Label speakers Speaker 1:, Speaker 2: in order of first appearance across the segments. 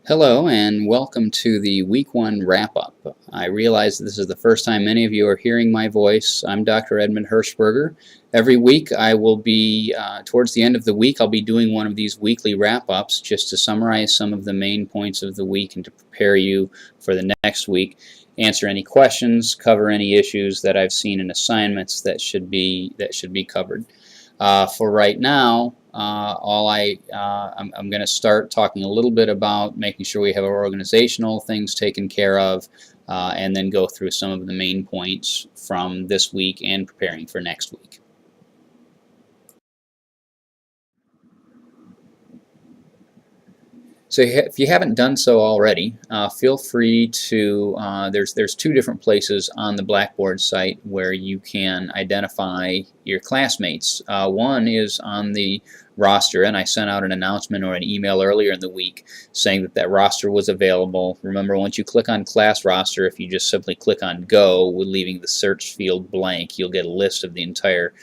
Speaker 1: Hello and welcome to the Week 1 wrap-up. I realize this is the first time many of you are hearing my voice. I'm Dr. Edmund Hirschberger. Every week I will be, towards the end of the week, I'll be doing one of these weekly wrap-ups just to summarize some of the main points of the week and to prepare you for the next week, answer any questions, cover any issues that I've seen in assignments that should be covered. For right now, I'm going to start talking a little bit about making sure we have our organizational things taken care of, and then go through some of the main points from this week and preparing for next week. So if you haven't done so already, feel free to, there's two different places on the Blackboard site where you can identify your classmates. One is on the roster, and I sent out an announcement or an email earlier in the week saying that that roster was available. Remember, once you click on class roster, if you just simply click on go, leaving the search field blank, you'll get a list of the entire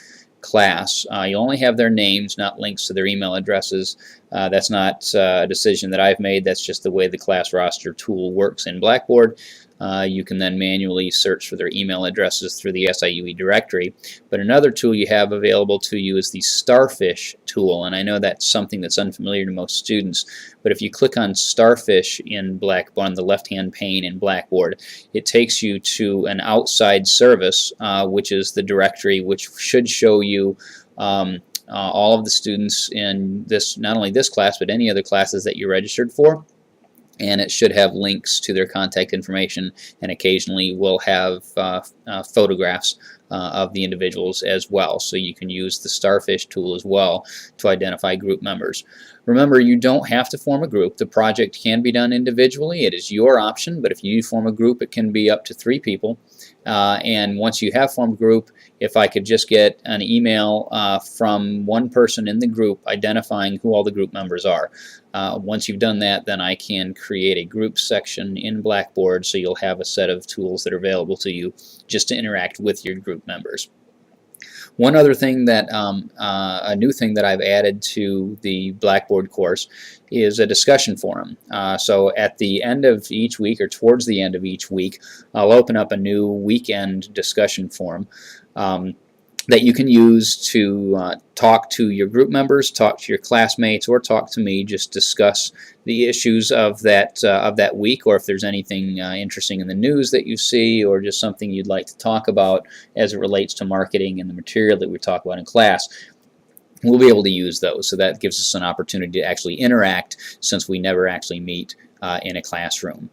Speaker 1: class. You only have their names, not links to their email addresses. That's not a decision that I've made. That's just the way the class roster tool works in Blackboard. You can then manually search for their email addresses through the SIUE directory. But another tool you have available to you is the Starfish tool, and I know that's something that's unfamiliar to most students, but if you click on Starfish in Blackboard, on the left-hand pane in Blackboard, it takes you to an outside service, which is the directory which should show you all of the students in this, not only this class, but any other classes that you registered for. And it should have links to their contact information, and occasionally will have photographs of the individuals as well. So you can use the Starfish tool as well to identify group members. Remember, you don't have to form a group. The project can be done individually. It is your option, but if you form a group, it can be up to 3 people. And once you have formed a group, if I could just get an email from one person in the group identifying who all the group members are. Once you've done that, then I can create a group section in Blackboard, so you'll have a set of tools that are available to you just to interact with your group members. One other thing that, a new thing that I've added to the Blackboard course is a discussion forum. So at the end of each week, or towards the end of each week, I'll open up a new weekend discussion forum that you can use to talk to your group members, talk to your classmates, or talk to me. Just discuss the issues of that week, or if there's anything interesting in the news that you see, or just something you'd like to talk about as it relates to marketing and the material that we talk about in class. We'll be able to use those, so that gives us an opportunity to actually interact, since we never actually meet in a classroom.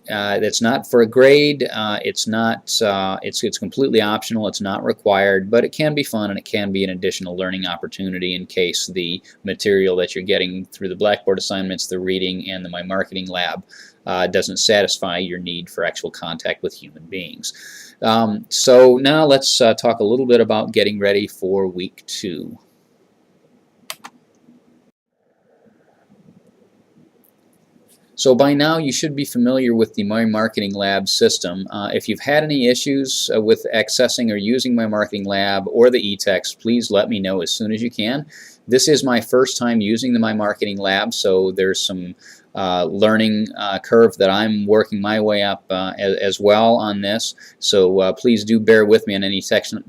Speaker 1: That's not for a grade. It's completely optional. It's not required, but it can be fun, and it can be an additional learning opportunity in case the material that you're getting through the Blackboard assignments, the reading, and the My Marketing Lab doesn't satisfy your need for actual contact with human beings. So now let's talk a little bit about getting ready for week 2. So by now you should be familiar with the My Marketing Lab system. If you've had any issues with accessing or using My Marketing Lab or the e-text, please let me know as soon as you can. This is my first time using the My Marketing Lab, so there's some learning curve that I'm working my way up as well on this. So please do bear with me on any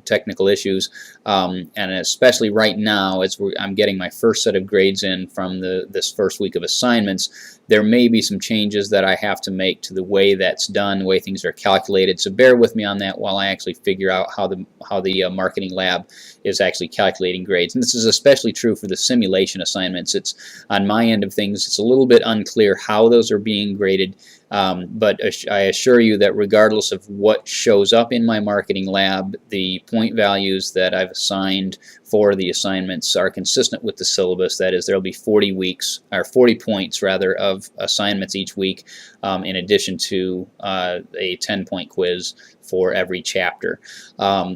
Speaker 1: technical issues, and especially right now as I'm getting my first set of grades in from this first week of assignments. There may be some changes that I have to make to the way that's done, the way things are calculated. So bear with me on that while I actually figure out how the Marketing Lab is actually calculating grades. And this is especially true for the simulation assignments. It's on my end of things, it's a little bit unclear how those are being graded. But I assure you that regardless of what shows up in My Marketing Lab, the point values that I've assigned for the assignments are consistent with the syllabus. That is, there will be 40 points rather of assignments each week, in addition to a 10-point quiz for every chapter.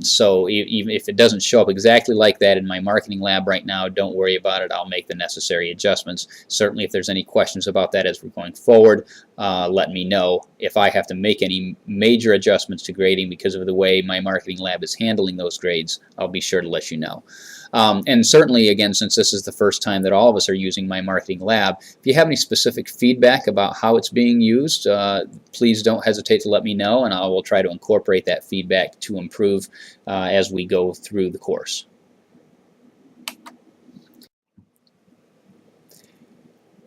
Speaker 1: So even if it doesn't show up exactly like that in My Marketing Lab right now, don't worry about it. I'll make the necessary adjustments. Certainly if there's any questions about that as we're going forward, let letting me know. If I have to make any major adjustments to grading because of the way my marketing lab is handling those grades, I'll be sure to let you know. And certainly, again, since this is the first time that all of us are using my marketing lab, if you have any specific feedback about how it's being used, please don't hesitate to let me know, and I will try to incorporate that feedback to improve as we go through the course.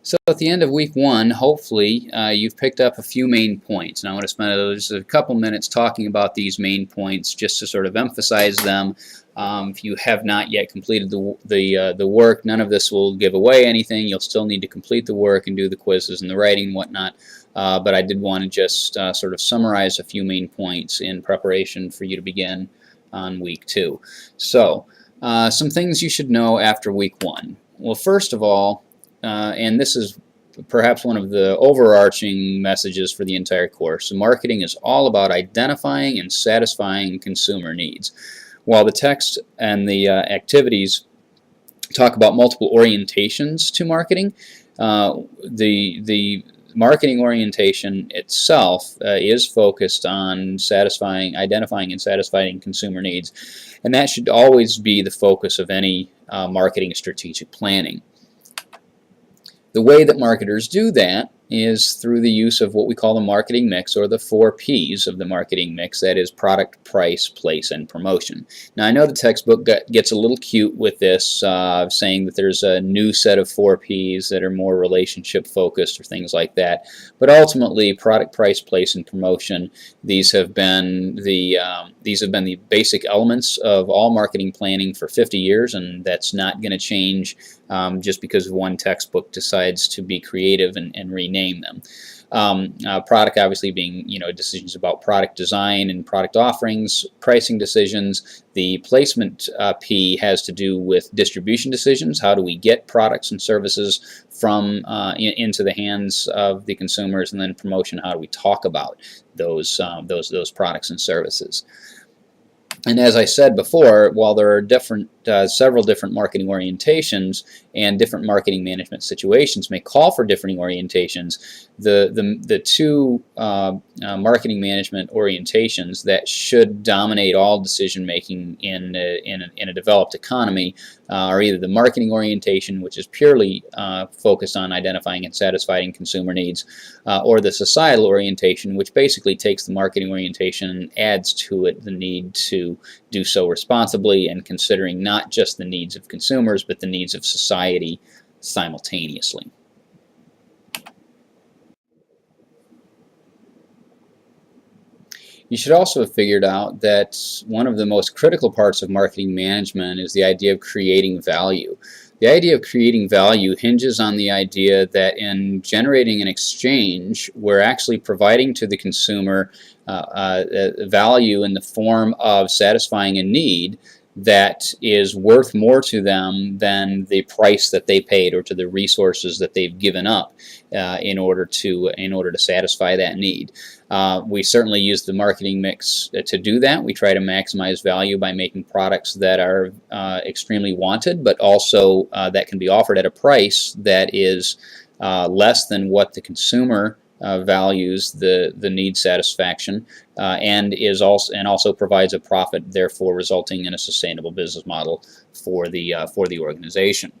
Speaker 1: So at the end of week 1, hopefully you've picked up a few main points, and I want to spend just a couple minutes talking about these main points just to sort of emphasize them. If you have not yet completed the work, none of this will give away anything. You'll still need to complete the work and do the quizzes and the writing and whatnot, but I did want to just sort of summarize a few main points in preparation for you to begin on week 2. So some things you should know after week 1. Well, first of all, and this is perhaps one of the overarching messages for the entire course, marketing is all about identifying and satisfying consumer needs. While the text and the activities talk about multiple orientations to marketing, the marketing orientation itself is focused on identifying and satisfying consumer needs, and that should always be the focus of any marketing strategic planning. The way that marketers do that is through the use of what we call the marketing mix, or the 4 P's of the marketing mix. That is product, price, place, and promotion. Now, I know the textbook gets a little cute with this, saying that there's a new set of 4 P's that are more relationship focused or things like that. But ultimately, product, price, place, and promotion, these have been the basic elements of all marketing planning for 50 years, and that's not going to change just because one textbook decides to be creative and rename them. Product obviously being, decisions about product design and product offerings, pricing decisions. The placement P has to do with distribution decisions. How do we get products and services from into the hands of the consumers? And then promotion, how do we talk about those products and services? And as I said before, while there are several different marketing orientations and different marketing management situations may call for different orientations, the two marketing management orientations that should dominate all decision making in a developed economy are either the marketing orientation, which is purely focused on identifying and satisfying consumer needs, or the societal orientation, which basically takes the marketing orientation and adds to it the need to do so responsibly and considering not just the needs of consumers but the needs of society simultaneously. You should also have figured out that one of the most critical parts of marketing management is the idea of creating value. The idea of creating value hinges on the idea that in generating an exchange, we're actually providing to the consumer value in the form of satisfying a need that is worth more to them than the price that they paid or to the resources that they've given up in order to satisfy that need. We certainly use the marketing mix to do that. We try to maximize value by making products that are extremely wanted, but also that can be offered at a price that is less than what the consumer values the need satisfaction, and also provides a profit, therefore resulting in a sustainable business model for the organization.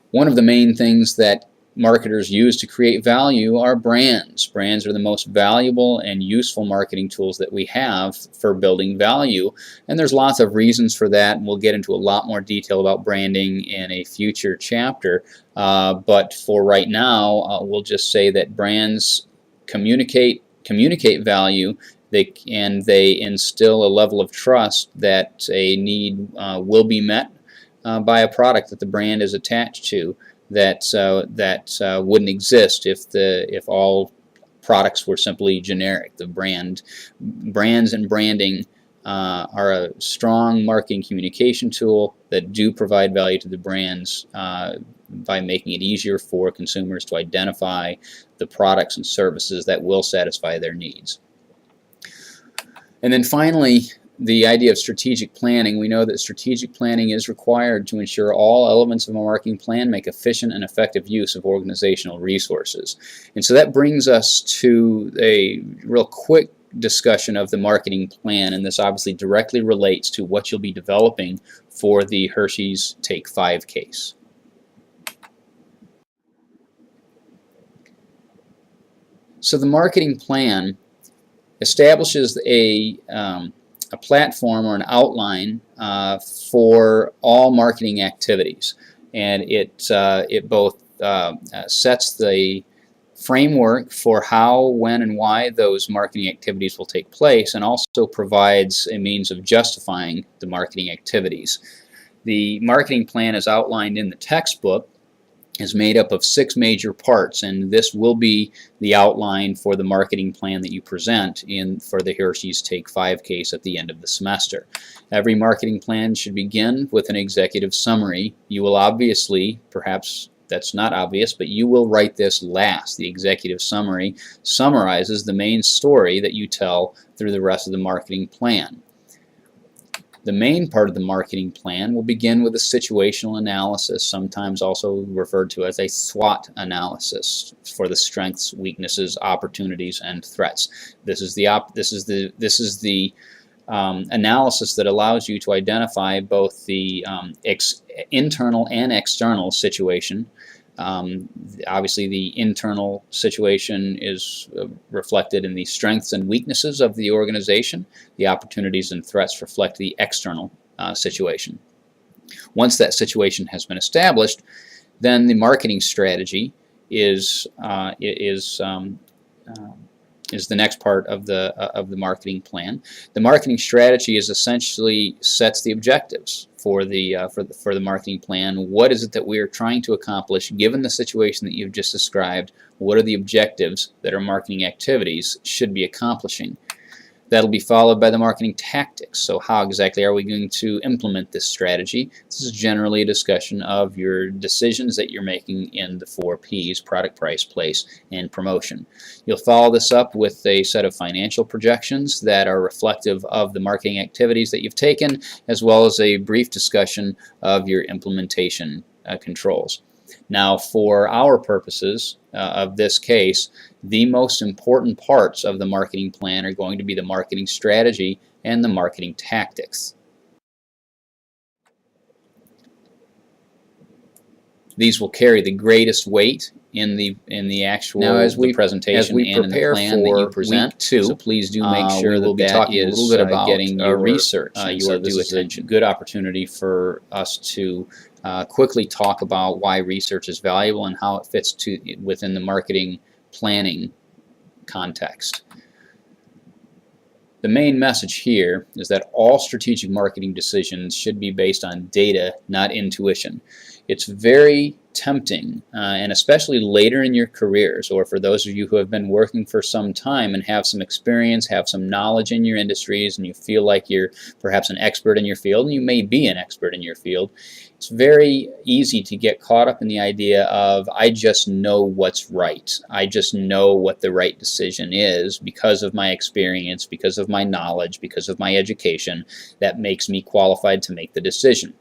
Speaker 1: One of the main things that marketers use to create value are brands. Brands are the most valuable and useful marketing tools that we have for building value, and there's lots of reasons for that, and we'll get into a lot more detail about branding in a future chapter, but for right now we'll just say that brands communicate value, and they instill a level of trust that a need will be met by a product that the brand is attached to, that wouldn't exist if all products were simply generic. The brands and branding are a strong marketing communication tool that do provide value to the brands by making it easier for consumers to identify the products and services that will satisfy their needs. And then finally, the idea of strategic planning, we know that strategic planning is required to ensure all elements of a marketing plan make efficient and effective use of organizational resources. And so that brings us to a real quick discussion of the marketing plan, and this obviously directly relates to what you'll be developing for the Hershey's Take 5 case. So the marketing plan establishes a platform or an outline for all marketing activities, and it both sets the framework for how, when, and why those marketing activities will take place, and also provides a means of justifying the marketing activities. The marketing plan, as outlined in the textbook, is made up of 6 major parts, and this will be the outline for the marketing plan that you present for the Hershey's Take 5 case at the end of the semester. Every marketing plan should begin with an executive summary. You will obviously, perhaps that's not obvious, but you will write this last. The executive summary summarizes the main story that you tell through the rest of the marketing plan. The main part of the marketing plan will begin with a situational analysis, sometimes also referred to as a SWOT analysis, for the strengths, weaknesses, opportunities, and threats. This is the analysis that allows you to identify both the internal and external situation. Obviously, the internal situation is reflected in the strengths and weaknesses of the organization. The opportunities and threats reflect the external situation. Once that situation has been established, then the marketing strategy is the next part of the marketing plan. The marketing strategy is essentially sets the objectives for the marketing plan. What is it that we are trying to accomplish given the situation that you've just described? What are the objectives that our marketing activities should be accomplishing? That'll be followed by the marketing tactics. So how exactly are we going to implement this strategy? This is generally a discussion of your decisions that you're making in the 4 Ps: product, price, place, and promotion. You'll follow this up with a set of financial projections that are reflective of the marketing activities that you've taken, as well as a brief discussion of your implementation controls. Now, for our purposes of this case, the most important parts of the marketing plan are going to be the marketing strategy and the marketing tactics. These will carry the greatest weight in the actual presentation and in the plan that you present. Week 2, so please do make sure that that is a little bit about getting your research. Your due attention. Good opportunity for us to quickly talk about why research is valuable and how it fits within the marketing planning context. The main message here is that all strategic marketing decisions should be based on data, not intuition. It's very tempting, and especially later in your careers, or for those of you who have been working for some time and have some experience, have some knowledge in your industries, and you feel like you're perhaps an expert in your field, and you may be an expert in your field, it's very easy to get caught up in the idea of, I just know what's right. I just know what the right decision is because of my experience, because of my knowledge, because of my education. That makes me qualified to make the decision.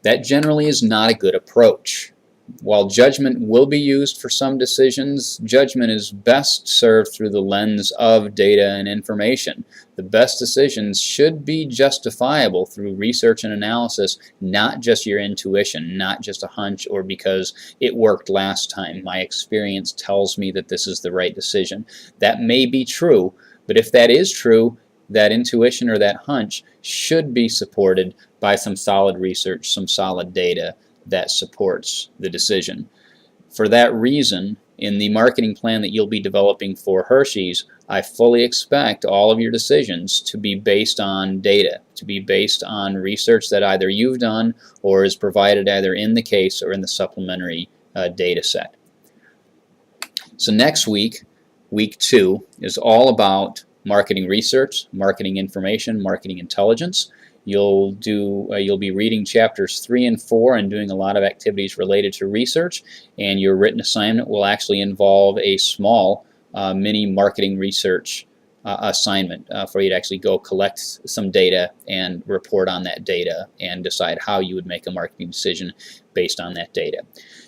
Speaker 1: That generally is not a good approach. While judgment will be used for some decisions, judgment is best served through the lens of data and information. The best decisions should be justifiable through research and analysis, not just your intuition, not just a hunch or because it worked last time. My experience tells me that this is the right decision. That may be true, but if that is true, that intuition or that hunch should be supported by some solid research, some solid data that supports the decision. For that reason, in the marketing plan that you'll be developing for Hershey's, I fully expect all of your decisions to be based on data, to be based on research that either you've done or is provided either in the case or in the supplementary data set. So next week, week 2, is all about marketing research, marketing information, marketing intelligence. You'll be reading chapters 3 and 4 and doing a lot of activities related to research, and your written assignment will actually involve a small mini marketing research assignment for you to actually go collect some data and report on that data and decide how you would make a marketing decision based on that data.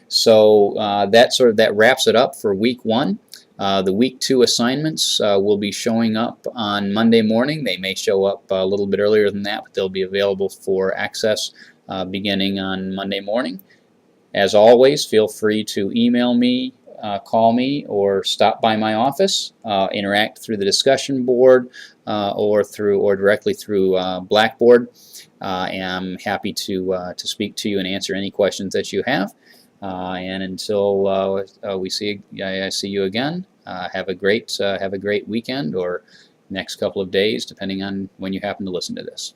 Speaker 1: So that wraps it up for week 1. The week 2 assignments will be showing up on Monday morning. They may show up a little bit earlier than that, but they'll be available for access beginning on Monday morning. As always, feel free to email me, call me, or stop by my office, interact through the discussion board or directly through Blackboard. I'm happy to speak to you and answer any questions that you have. And until I see you again, have a great weekend or next couple of days, depending on when you happen to listen to this.